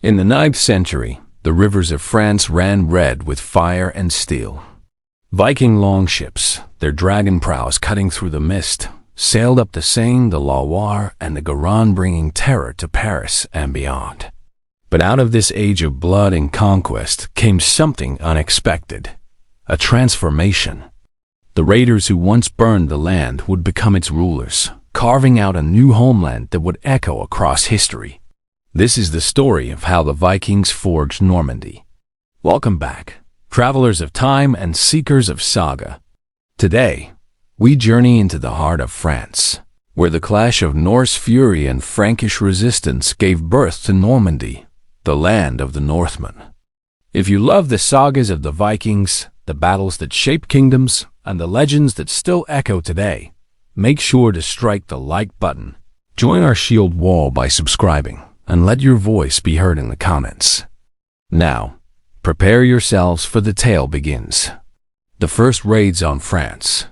In the 9th century, the rivers of France ran red with fire and steel. Viking longships, their dragon prows cutting through the mist, sailed up the Seine, the Loire, and the Garonne, bringing terror to Paris and beyond. But out of this age of blood and conquest came something unexpected, a transformation. The raiders who once burned the land would become its rulers, carving out a new homeland that would echo across history. This is the story of how the Vikings forged Normandy. Welcome back, travelers of time and seekers of saga. Today, we journey into the heart of France, where the clash of Norse fury and Frankish resistance gave birth to Normandy, the land of the Northmen. If you love the sagas of the Vikings, the battles that shaped kingdoms, and the legends that still echo today, make sure to strike the like button. Join our shield wall by subscribing, and let your voice be heard in the comments. Now, prepare yourselves for the tale begins. The first raids on France.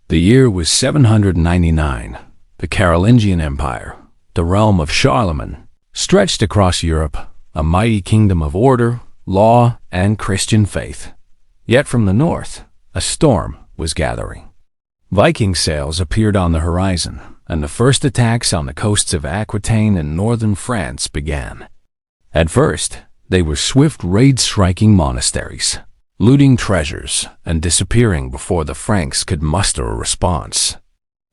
The year was 799. The Carolingian Empire, the realm of Charlemagne, stretched across Europe, a mighty kingdom of order, law, and Christian faith. Yet from the north, a storm was gathering. Viking sails appeared on the horizon, and the first attacks on the coasts of Aquitaine and northern France began. At first, they were swift raids striking monasteries, looting treasures, and disappearing before the Franks could muster a response.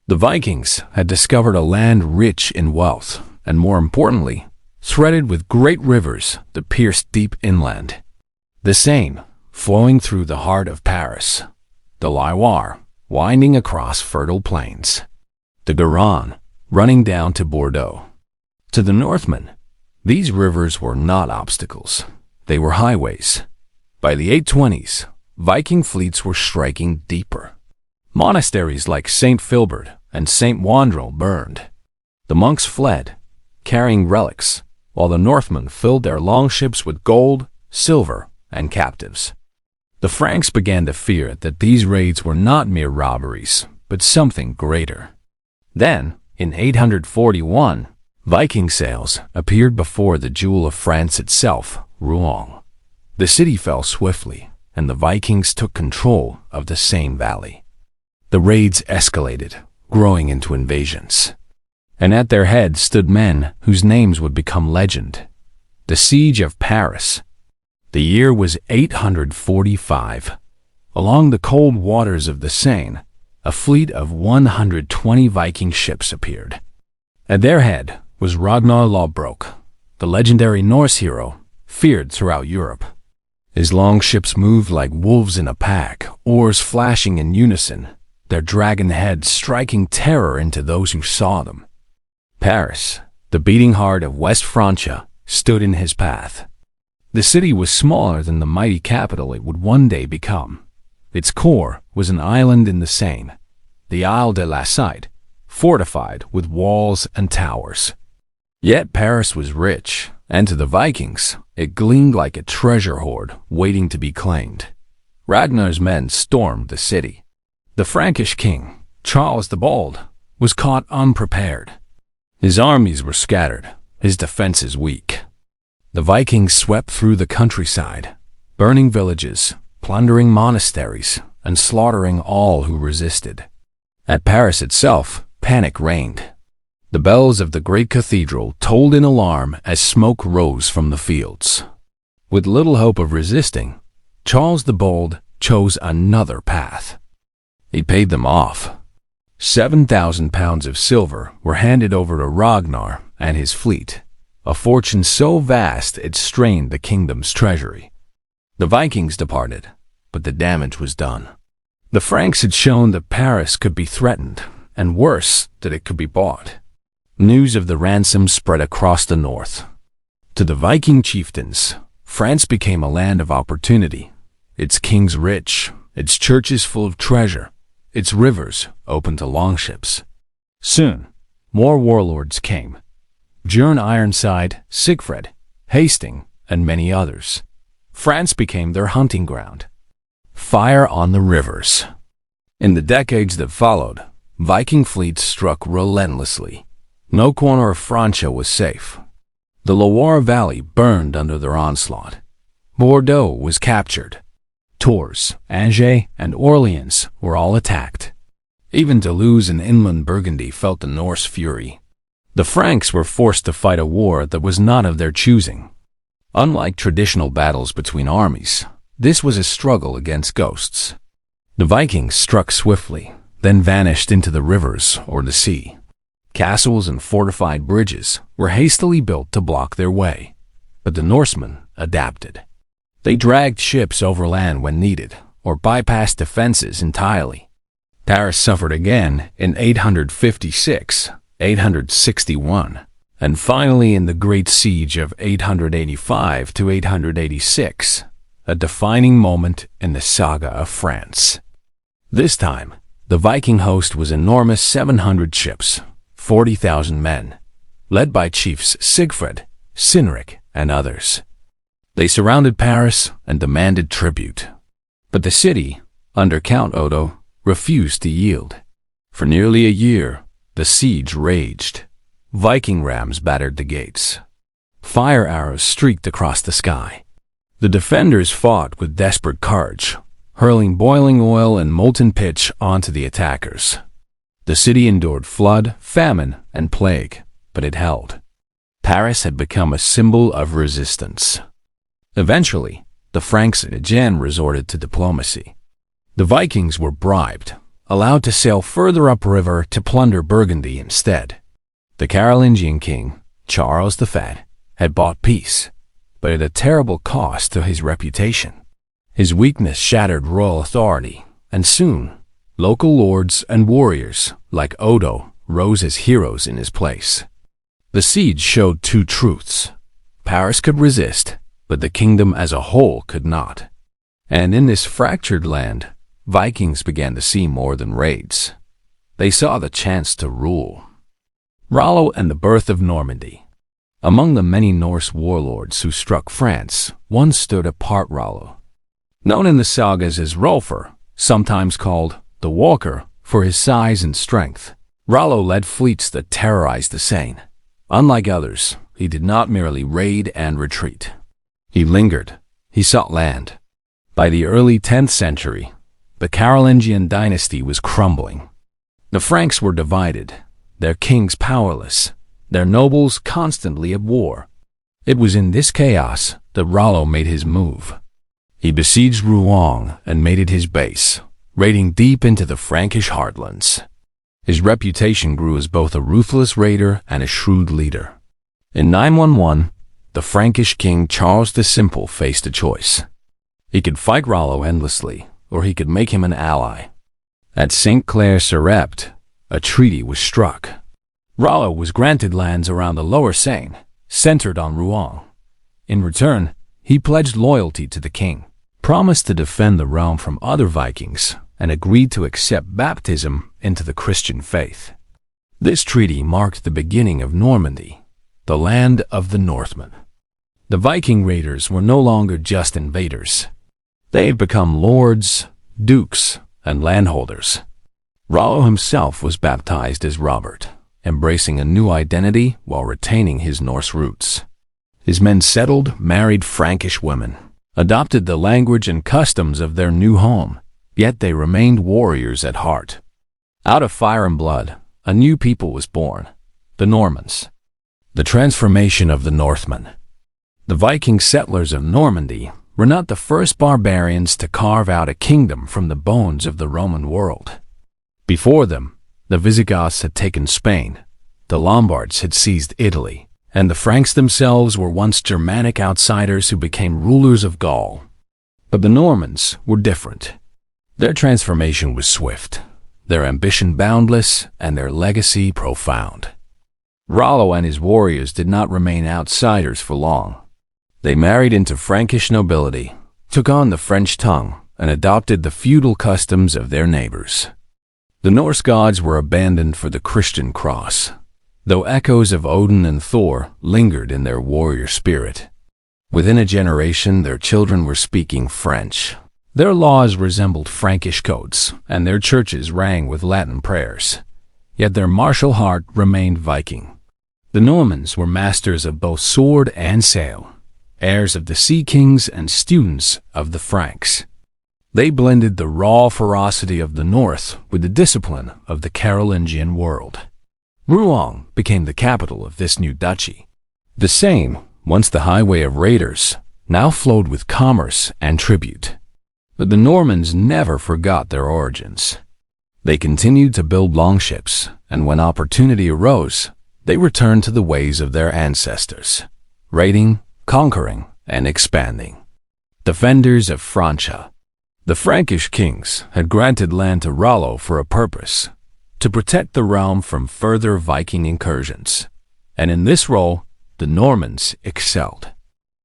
The Vikings had discovered a land rich in wealth, and more importantly, threaded with great rivers that pierced deep inland. The Seine, flowing through the heart of Paris, the Loire, winding across fertile plains, the Garonne, running down to Bordeaux. To the Northmen, these rivers were not obstacles, they were highways. By the 820s, Viking fleets were striking deeper. Monasteries like St. Philbert and St. Wandril burned. The monks fled, carrying relics, while the Northmen filled their longships with gold, silver, and captives. The Franks began to fear that these raids were not mere robberies, but something greater. Then, in 841, Viking sails appeared before the jewel of France itself, Rouen. The city fell swiftly, and the Vikings took control of the Seine Valley. The raids escalated, growing into invasions. And at their head stood men whose names would become legend. The Siege of Paris. The year was 845. Along the cold waters of the Seine, a fleet of 120 Viking ships appeared. At their head was Ragnar Lothbrok, the legendary Norse hero, feared throughout Europe. His longships moved like wolves in a pack, oars flashing in unison, their dragon heads striking terror into those who saw them. Paris, the beating heart of West Francia, stood in his path. The city was smaller than the mighty capital it would one day become. Its core was an island in the Seine, the Isle de la Cite, fortified with walls and towers. Yet Paris was rich, and to the Vikings, it gleamed like a treasure hoard waiting to be claimed. Ragnar's men stormed the city. The Frankish king, Charles the Bold, was caught unprepared. His armies were scattered, his defenses weak. The Vikings swept through the countryside, burning villages, plundering monasteries, and slaughtering all who resisted. At Paris itself, panic reigned. The bells of the great cathedral tolled in alarm as smoke rose from the fields. With little hope of resisting, Charles the Bold chose another path. He paid them off. 7,000 pounds of silver were handed over to Ragnar and his fleet, a fortune so vast it strained the kingdom's treasury. The Vikings departed, but the damage was done. The Franks had shown that Paris could be threatened, and worse, that it could be bought. News of the ransom spread across the north. To the Viking chieftains, France became a land of opportunity, its kings rich, its churches full of treasure, its rivers open to longships. Soon, more warlords came. Björn Ironside, Sigfred, Hasting, and many others. France became their hunting ground. Fire on the rivers. In the decades that followed, Viking fleets struck relentlessly. No corner of Francia was safe. The Loire Valley burned under their onslaught. Bordeaux was captured. Tours, Angers, and Orleans were all attacked. Even Toulouse and inland Burgundy felt the Norse fury. The Franks were forced to fight a war that was not of their choosing. Unlike traditional battles between armies, this was a struggle against ghosts. The Vikings struck swiftly, then vanished into the rivers or the sea. Castles and fortified bridges were hastily built to block their way, but the Norsemen adapted. They dragged ships overland when needed, or bypassed defenses entirely. Paris suffered again in 856, 861, and finally in the Great Siege of 885 to 886, a defining moment in the saga of France. This time, the Viking host was enormous 700 ships, 40,000 men, led by chiefs Sigfrid, Sinric, and others. They surrounded Paris and demanded tribute. But the city, under Count Odo, refused to yield. For nearly a year, the siege raged. Viking rams battered the gates. Fire arrows streaked across the sky. The defenders fought with desperate courage, hurling boiling oil and molten pitch onto the attackers. The city endured flood, famine, and plague, but it held. Paris had become a symbol of resistance. Eventually, the Franks again resorted to diplomacy. The Vikings were bribed, allowed to sail further upriver to plunder Burgundy instead. The Carolingian king, Charles the Fat, had bought peace, but at a terrible cost to his reputation. His weakness shattered royal authority, and soon, local lords and warriors like Odo rose as heroes in his place. The siege showed two truths. Paris could resist, but the kingdom as a whole could not. And in this fractured land, Vikings began to see more than raids. They saw the chance to rule. Rollo and the birth of Normandy. Among the many Norse warlords who struck France, one stood apart: Rollo. Known in the sagas as Rolfer, sometimes called the Walker for his size and strength, Rollo led fleets that terrorized the Seine. Unlike others, he did not merely raid and retreat. He lingered. He sought land. By the early 10th century, the Carolingian dynasty was crumbling. The Franks were divided, their kings powerless, their nobles constantly at war. It was in this chaos that Rollo made his move. He besieged Rouen and made it his base, raiding deep into the Frankish heartlands. His reputation grew as both a ruthless raider and a shrewd leader. In 911, the Frankish king Charles the Simple faced a choice. He could fight Rollo endlessly, or he could make him an ally. At St. Clair-sur-Epte, a treaty was struck. Rollo was granted lands around the lower Seine, centered on Rouen. In return, he pledged loyalty to the king, promised to defend the realm from other Vikings, and agreed to accept baptism into the Christian faith. This treaty marked the beginning of Normandy, the land of the Northmen. The Viking raiders were no longer just invaders. They had become lords, dukes, and landholders. Rollo himself was baptized as Robert, embracing a new identity while retaining his Norse roots. His men settled, married Frankish women, adopted the language and customs of their new home, yet they remained warriors at heart. Out of fire and blood, a new people was born, the Normans. The transformation of the Northmen. The Viking settlers of Normandy were not the first barbarians to carve out a kingdom from the bones of the Roman world. Before them, the Visigoths had taken Spain, the Lombards had seized Italy, and the Franks themselves were once Germanic outsiders who became rulers of Gaul. But the Normans were different. Their transformation was swift, their ambition boundless, and their legacy profound. Rollo and his warriors did not remain outsiders for long. They married into Frankish nobility, took on the French tongue, and adopted the feudal customs of their neighbors. The Norse gods were abandoned for the Christian cross, though echoes of Odin and Thor lingered in their warrior spirit. Within a generation, their children were speaking French. Their laws resembled Frankish codes, and their churches rang with Latin prayers. Yet their martial heart remained Viking. The Normans were masters of both sword and sail, heirs of the sea kings and students of the Franks. They blended the raw ferocity of the north with the discipline of the Carolingian world. Rouen became the capital of this new duchy. The Seine, once the highway of raiders, now flowed with commerce and tribute. But the Normans never forgot their origins. They continued to build longships, and when opportunity arose, they returned to the ways of their ancestors, raiding, conquering, and expanding. Defenders of Francia. The Frankish kings had granted land to Rollo for a purpose, to protect the realm from further Viking incursions. And in this role, the Normans excelled.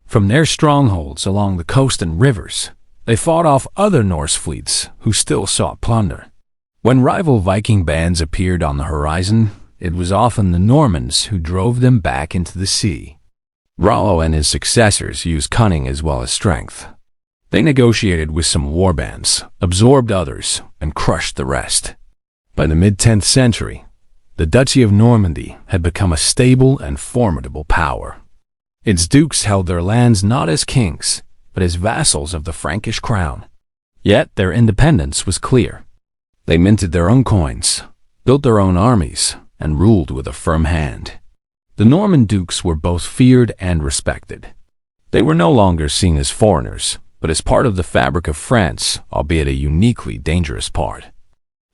From their strongholds along the coast and rivers, they fought off other Norse fleets who still sought plunder. When rival Viking bands appeared on the horizon, it was often the Normans who drove them back into the sea. Rollo and his successors used cunning as well as strength. They negotiated with some warbands, absorbed others, and crushed the rest. By the mid-10th century, the Duchy of Normandy had become a stable and formidable power. Its dukes held their lands not as kings, but as vassals of the Frankish crown. Yet their independence was clear. They minted their own coins, built their own armies, and ruled with a firm hand. The Norman dukes were both feared and respected. They were no longer seen as foreigners, but as part of the fabric of France, albeit a uniquely dangerous part.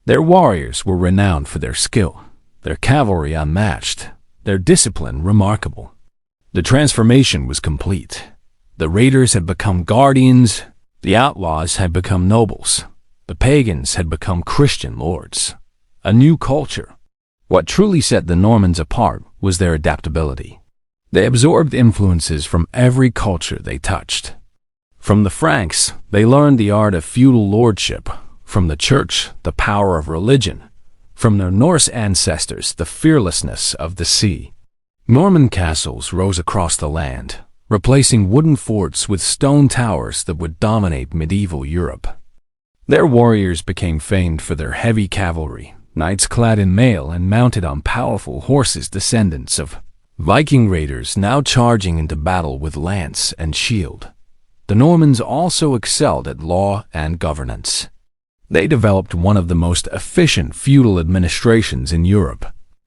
Their warriors were renowned for their skill, their cavalry unmatched, their discipline remarkable. The transformation was complete. The raiders had become guardians, the outlaws had become nobles, the pagans had become Christian lords. A new culture. What truly set the Normans apart was their adaptability. They absorbed influences from every culture they touched. From the Franks, they learned the art of feudal lordship, from the church, the power of religion, from their Norse ancestors, the fearlessness of the sea. Norman castles rose across the land, replacing wooden forts with stone towers that would dominate medieval Europe. Their warriors became famed for their heavy cavalry, knights clad in mail and mounted on powerful horses, descendants of Viking raiders now charging into battle with lance and shield. The Normans also excelled at law and governance. They developed one of the most efficient feudal administrations in Europe,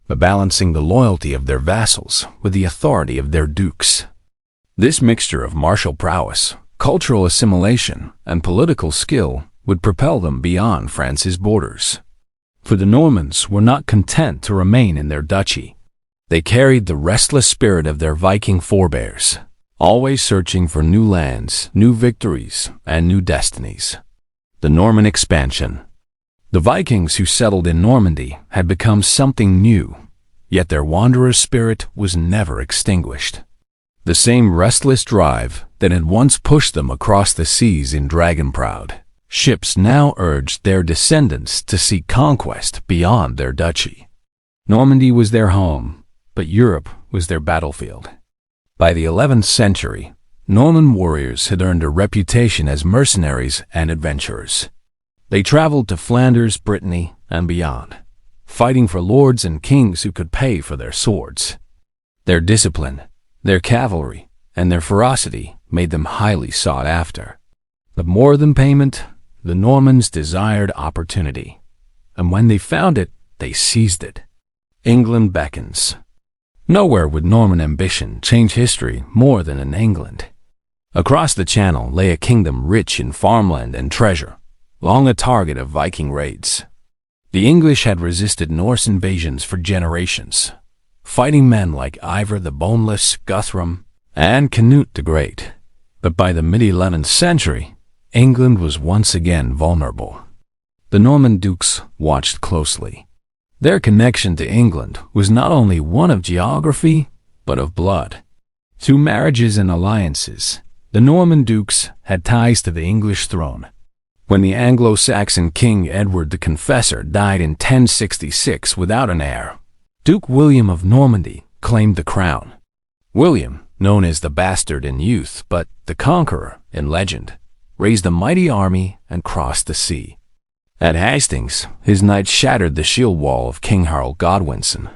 balancing the loyalty of their vassals with the authority of their dukes. This mixture of martial prowess, cultural assimilation, and political skill would propel them beyond France's borders. For the Normans were not content to remain in their duchy. They carried the restless spirit of their Viking forebears, always searching for new lands, new victories, and new destinies. The Norman expansion. The Vikings who settled in Normandy had become something new, yet their wanderer spirit was never extinguished. The same restless drive that had once pushed them across the seas in dragon-proud ships now urged their descendants to seek conquest beyond their duchy. Normandy was their home, but Europe was their battlefield. By the 11th century, Norman warriors had earned a reputation as mercenaries and adventurers. They traveled to Flanders, Brittany, and beyond, fighting for lords and kings who could pay for their swords. Their discipline, their cavalry, and their ferocity made them highly sought after. But more than payment, the Normans desired opportunity, and when they found it, they seized it. England beckons. Nowhere would Norman ambition change history more than in England. Across the Channel lay a kingdom rich in farmland and treasure, long a target of Viking raids. The English had resisted Norse invasions for generations, fighting men like Ivar the Boneless, Guthrum, and Canute the Great. But by the mid-11th century, England was once again vulnerable. The Norman dukes watched closely. Their connection to England was not only one of geography, but of blood. Through marriages and alliances, the Norman dukes had ties to the English throne. When the Anglo-Saxon King Edward the Confessor died in 1066 without an heir, Duke William of Normandy claimed the crown. William, known as the Bastard in youth, but the Conqueror in legend, raised a mighty army and crossed the sea. At Hastings, his knights shattered the shield wall of King Harold Godwinson.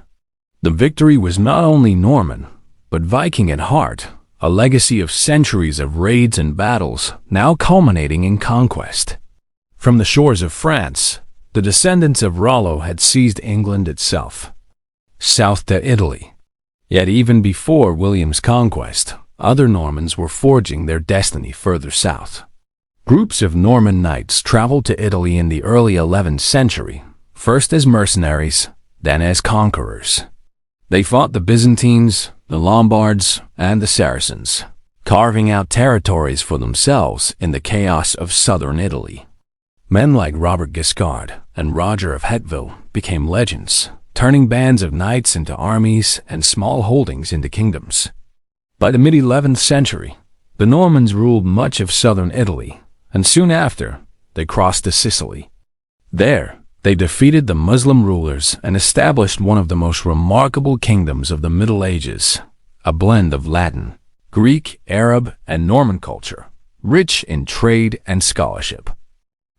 The victory was not only Norman, but Viking at heart, a legacy of centuries of raids and battles, now culminating in conquest. From the shores of France, the descendants of Rollo had seized England itself, south to Italy. Yet even before William's conquest, other Normans were forging their destiny further south. Groups of Norman knights traveled to Italy in the early 11th century, first as mercenaries, then as conquerors. They fought the Byzantines, the Lombards, and the Saracens, carving out territories for themselves in the chaos of southern Italy. Men like Robert Guiscard and Roger of Hauteville became legends, turning bands of knights into armies and small holdings into kingdoms. By the mid-11th century, the Normans ruled much of southern Italy, and soon after, they crossed to Sicily. There, they defeated the Muslim rulers and established one of the most remarkable kingdoms of the Middle Ages, a blend of Latin, Greek, Arab, and Norman culture, rich in trade and scholarship.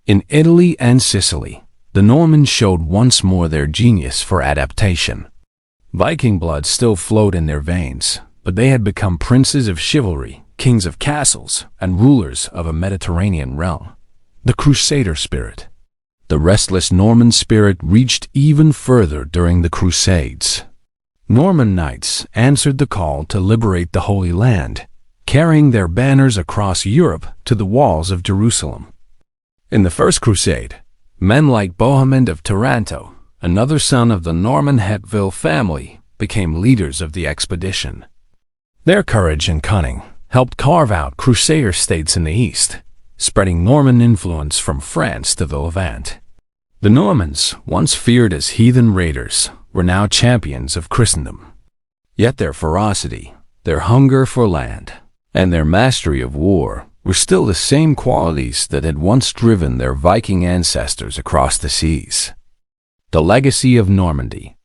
In Italy and Sicily, the Normans showed once more their genius for adaptation. Viking blood still flowed in their veins, but they had become princes of chivalry, kings of castles, and rulers of a Mediterranean realm. The Crusader spirit. The restless Norman spirit reached even further during the Crusades. Norman knights answered the call to liberate the Holy Land, carrying their banners across Europe to the walls of Jerusalem. In the First Crusade, men like Bohemond of Taranto, another son of the Norman Hauteville family, became leaders of the expedition. Their courage and cunning helped carve out Crusader states in the east, spreading Norman influence from France to the Levant. The Normans, once feared as heathen raiders, were now champions of Christendom. Yet their ferocity, their hunger for land, and their mastery of war were still the same qualities that had once driven their Viking ancestors across the seas. The legacy of Normandy.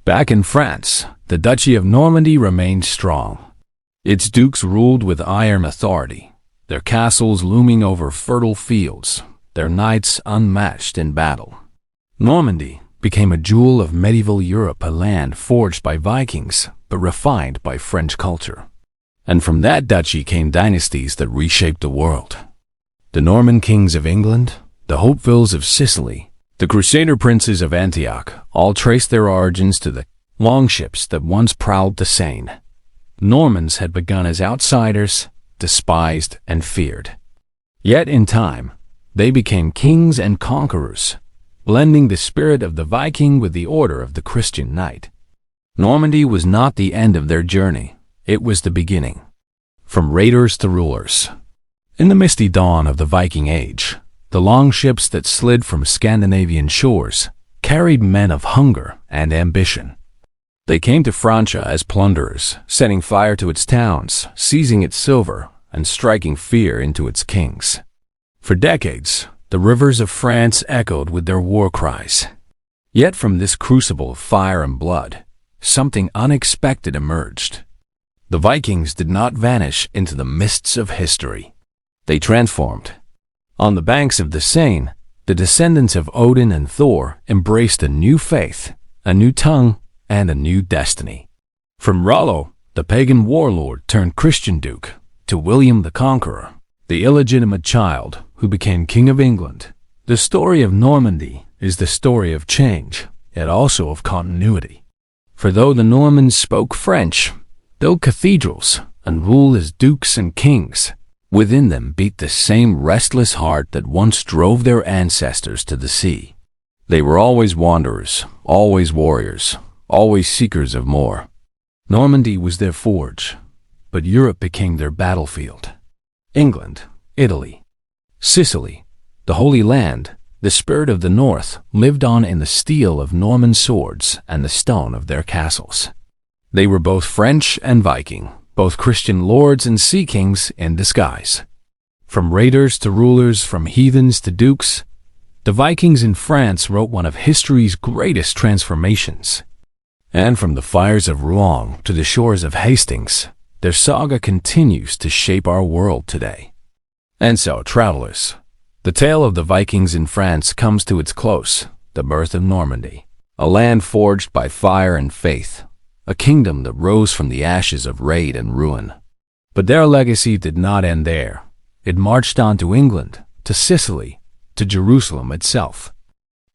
Back in France, the Duchy of Normandy remained strong. Its dukes ruled with iron authority, their castles looming over fertile fields, their knights unmatched in battle. Normandy became a jewel of medieval Europe, a land forged by Vikings but refined by French culture. And from that duchy came dynasties that reshaped the world. The Norman kings of England, the Hautevilles of Sicily, the Crusader princes of Antioch all traced their origins to the longships that once prowled the Seine. Normans had begun as outsiders, despised and feared. Yet in time, they became kings and conquerors, blending the spirit of the Viking with the order of the Christian knight. Normandy was not the end of their journey, it was the beginning. From raiders to rulers. In the misty dawn of the Viking Age, the longships that slid from Scandinavian shores carried men of hunger and ambition. They came to Francia as plunderers, setting fire to its towns, seizing its silver, and striking fear into its kings. For decades, the rivers of France echoed with their war cries. Yet from this crucible of fire and blood, something unexpected emerged. The Vikings did not vanish into the mists of history. They transformed. On the banks of the Seine, the descendants of Odin and Thor embraced a new faith, a new tongue, and a new destiny. From Rollo, the pagan warlord turned Christian duke, to William the Conqueror, the illegitimate child who became King of England, the story of Normandy is the story of change, yet also of continuity. For though the Normans spoke French, built cathedrals, and ruled as dukes and kings, within them beat the same restless heart that once drove their ancestors to the sea. They were always wanderers, always warriors, always seekers of more. Normandy was their forge, but Europe became their battlefield. England, Italy, Sicily, the Holy Land, the spirit of the North lived on in the steel of Norman swords and the stone of their castles. They were both French and Viking, both Christian lords and sea kings in disguise. From raiders to rulers, from heathens to dukes, the Vikings in France wrote one of history's greatest transformations. And from the fires of Rouen to the shores of Hastings, their saga continues to shape our world today. And so, travelers, the tale of the Vikings in France comes to its close, the birth of Normandy, a land forged by fire and faith, a kingdom that rose from the ashes of raid and ruin. But their legacy did not end there. It marched on to England, to Sicily, to Jerusalem itself.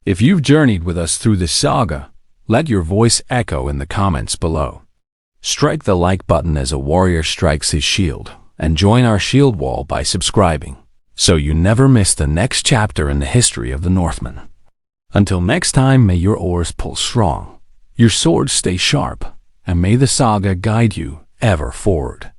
If you've journeyed with us through this saga, let your voice echo in the comments below. Strike the like button as a warrior strikes his shield, and join our shield wall by subscribing, so you never miss the next chapter in the history of the Northmen. Until next time, may your oars pull strong, your swords stay sharp, and may the saga guide you ever forward.